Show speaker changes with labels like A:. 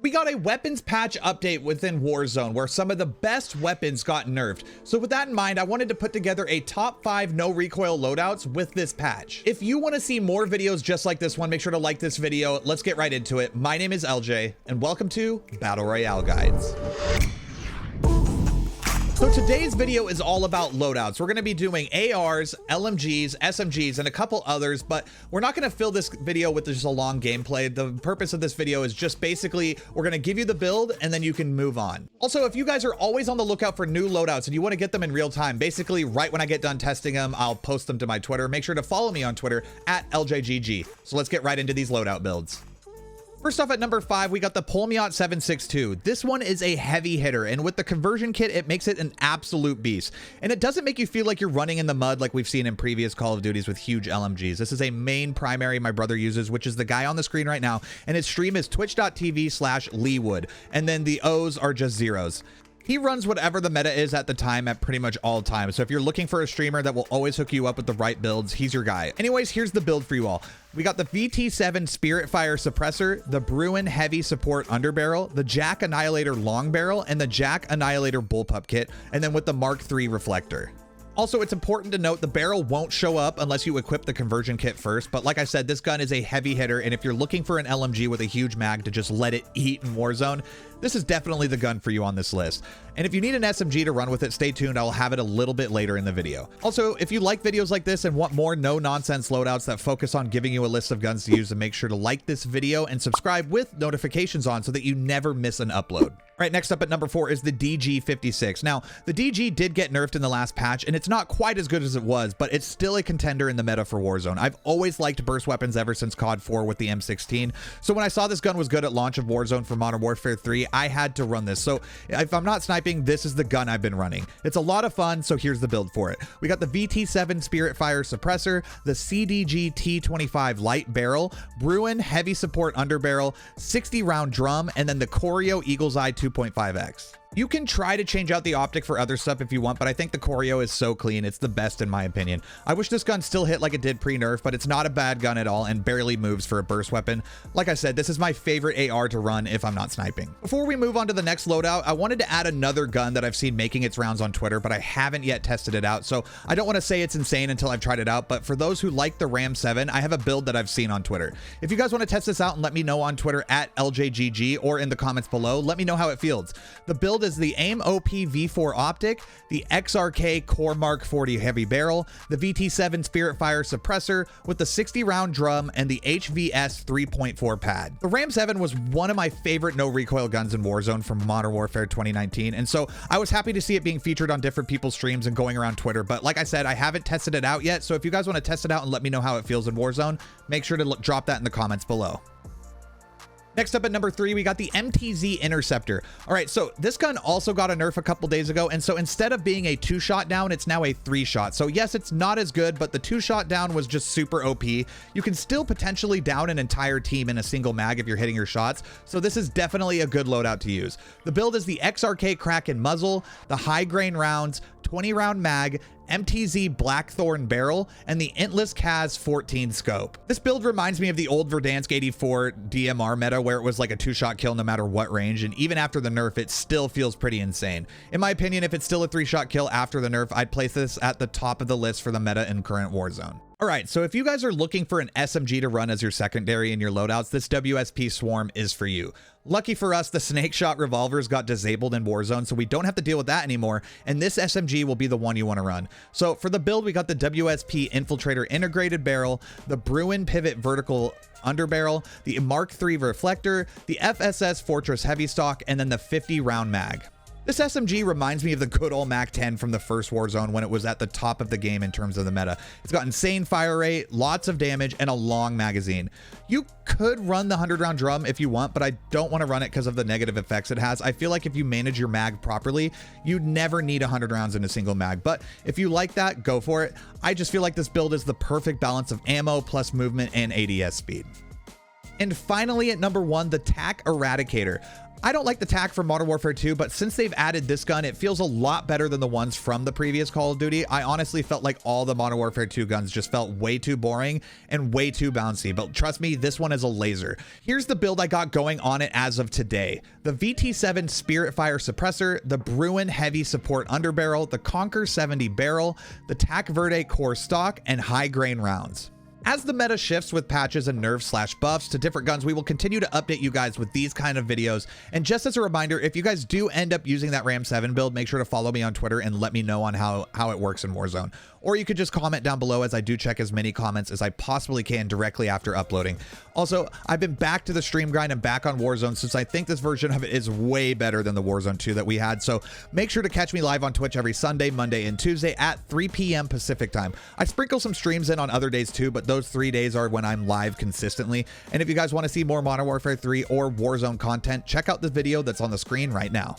A: We got a weapons patch update within Warzone where some of the best weapons got nerfed. So with that in mind, I wanted to put together a top 5 no recoil loadouts with this patch. If you want to see more videos just like this one, make sure to like this video. Let's get right into it. My name is LJ and welcome to Battle Royale Guides. So today's video is all about loadouts. We're going to be doing ARs, LMGs, SMGs, and a couple others, but we're not going to fill this video with just a long gameplay. The purpose of this video is just basically, we're going to give you the build and then you can move on. Also, if you guys are always on the lookout for new loadouts and you want to get them in real time, basically right when I get done testing them, I'll post them to my Twitter. Make sure to follow me on Twitter at LJGG. So let's get right into these loadout builds. First off, at number 5, we got the Pulemyot 762. This one is a heavy hitter, and with the conversion kit, it makes it an absolute beast. And it doesn't make you feel like you're running in the mud like we've seen in previous Call of Duties with huge LMGs. This is a main primary my brother uses, which is the guy on the screen right now, and his stream is twitch.tv/Leewood, and then the O's are just zeros. He runs whatever the meta is at the time at pretty much all times. So if you're looking for a streamer that will always hook you up with the right builds, he's your guy. Anyways, here's the build for you all. We got the VT7 Spiritfire Suppressor, the Bruin Heavy Support Underbarrel, the Jack Annihilator Long Barrel, and the Jack Annihilator Bullpup Kit, and then with the Mark III Reflector. Also, it's important to note the barrel won't show up unless you equip the conversion kit first, but like I said, this gun is a heavy hitter, and if you're looking for an LMG with a huge mag to just let it eat in Warzone, this is definitely the gun for you on this list. And if you need an SMG to run with it, stay tuned. I'll have it a little bit later in the video. Also, if you like videos like this and want more no-nonsense loadouts that focus on giving you a list of guns to use, then make sure to like this video and subscribe with notifications on so that you never miss an upload. All right, next up at number 4 is the DG56. Now, the DG did get nerfed in the last patch, and it's not quite as good as it was, but it's still a contender in the meta for Warzone. I've always liked burst weapons ever since COD 4 with the M16. So when I saw this gun was good at launch of Warzone for Modern Warfare 3, I had to run this. So if I'm not sniping, this is the gun I've been running. It's a lot of fun, so here's the build for it. We got the VT7 Spiritfire Suppressor, the CDG T25 Light Barrel, Bruin Heavy Support Underbarrel, 60 round drum, and then the Choreo Eagle's Eye 2.5X. You can try to change out the optic for other stuff if you want, but I think the Choreo is so clean, it's the best in my opinion. I wish this gun still hit like it did pre-nerf, but it's not a bad gun at all and barely moves for a burst weapon. Like I said, this is my favorite AR to run if I'm not sniping. Before we move on to the next loadout, I wanted to add another gun that I've seen making its rounds on Twitter, but I haven't yet tested it out, so I don't want to say it's insane until I've tried it out, but for those who like the Ram 7, I have a build that I've seen on Twitter. If you guys want to test this out and let me know on Twitter at LJGG or in the comments below, let me know how it feels. The build is the AIM OP V4 optic, the XRK Core Mark 40 heavy barrel, the VT7 Spiritfire suppressor with the 60 round drum, and the HVS 3.4 pad. The Ram 7 was one of my favorite no recoil guns in Warzone from Modern Warfare 2019, and so I was happy to see it being featured on different people's streams and going around Twitter, but like I said, I haven't tested it out yet, so if you guys want to test it out and let me know how it feels in Warzone, make sure to drop that in the comments below. Next up at number 3, we got the MTZ Interceptor. All right, so this gun also got a nerf a couple days ago, and so instead of being a 2-shot down, it's now a 3-shot. So yes, it's not as good, but the 2-shot down was just super OP. You can still potentially down an entire team in a single mag if you're hitting your shots, so this is definitely a good loadout to use. The build is the XRK Kraken muzzle, the high grain rounds, 20 round mag, MTZ Blackthorn barrel, and the Intless Kaz 14 scope. This build reminds me of the old Verdansk 84 DMR meta where it was like a 2-shot kill no matter what range, and even after the nerf it still feels pretty insane. In my opinion, if it's still a 3-shot kill after the nerf, I'd place this at the top of the list for the meta in current Warzone. All right, so if you guys are looking for an SMG to run as your secondary in your loadouts, this WSP Swarm is for you. Lucky for us, the snake shot revolvers got disabled in Warzone, so we don't have to deal with that anymore, and this SMG will be the one you want to run. So for the build, we got the WSP Infiltrator Integrated Barrel, the Bruin Pivot Vertical Underbarrel, the Mark III Reflector, the FSS Fortress Heavy Stock, and then the 50 round mag. This SMG reminds me of the good old MAC-10 from the first Warzone when it was at the top of the game in terms of the meta. It's got insane fire rate, lots of damage, and a long magazine. You could run the 100-round drum if you want, but I don't want to run it because of the negative effects it has. I feel like if you manage your mag properly, you'd never need 100 rounds in a single mag, but if you like that, go for it. I just feel like this build is the perfect balance of ammo plus movement and ADS speed. And finally, at number 1, the TAQ Eradicator. I don't like the TAQ from Modern Warfare 2, but since they've added this gun, it feels a lot better than the ones from the previous Call of Duty. I honestly felt like all the Modern Warfare 2 guns just felt way too boring and way too bouncy, but trust me, this one is a laser. Here's the build I got going on it as of today. The VT7 Spirit Fire Suppressor, the Bruin Heavy Support Underbarrel, the Conquer 70 Barrel, the TAQ Verde Core Stock, and high grain rounds. As the meta shifts with patches and nerfs/buffs to different guns, we will continue to update you guys with these kind of videos. And just as a reminder, if you guys do end up using that Ram 7 build, make sure to follow me on Twitter and let me know on how it works in Warzone. Or you could just comment down below, as I do check as many comments as I possibly can directly after uploading. Also, I've been back to the stream grind and back on Warzone since I think this version of it is way better than the Warzone 2 that we had. So make sure to catch me live on Twitch every Sunday, Monday, and Tuesday at 3 p.m. Pacific time. I sprinkle some streams in on other days too, but those 3 days are when I'm live consistently. And if you guys want to see more Modern Warfare 3 or Warzone content, check out the video that's on the screen right now.